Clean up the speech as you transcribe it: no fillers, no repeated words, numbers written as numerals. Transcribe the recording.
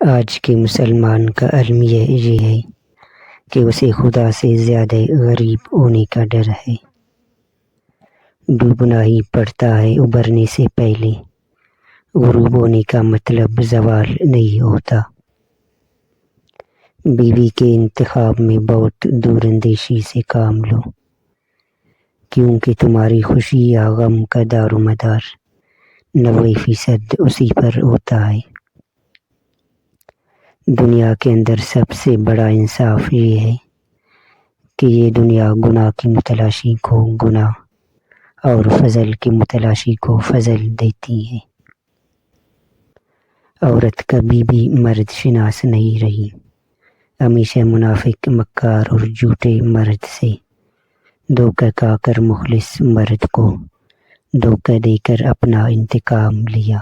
آج کے مسلمان کا المیہ یہ ہے کہ اسے خدا سے زیادہ غریب ہونے کا ڈر ہے۔ ڈوبنا ہی پڑتا ہے ابھرنے سے پہلے، غروب ہونے کا مطلب زوال نہیں ہوتا۔ بیوی کے انتخاب میں بہت دور اندیشی سے کام لو، کیونکہ تمہاری خوشی یا غم کا دار و مدار 90% اسی پر ہوتا ہے۔ دنیا کے اندر سب سے بڑا انصاف یہ ہے کہ یہ دنیا گناہ کی متلاشی کو گناہ اور فضل کی متلاشی کو فضل دیتی ہے۔ عورت کبھی بھی مرد شناس نہیں رہی، ہمیشہ منافق، مکار اور جھوٹے مرد سے دھوکہ کھا کر مخلص مرد کو دھوکہ دے کر اپنا انتقام لیا۔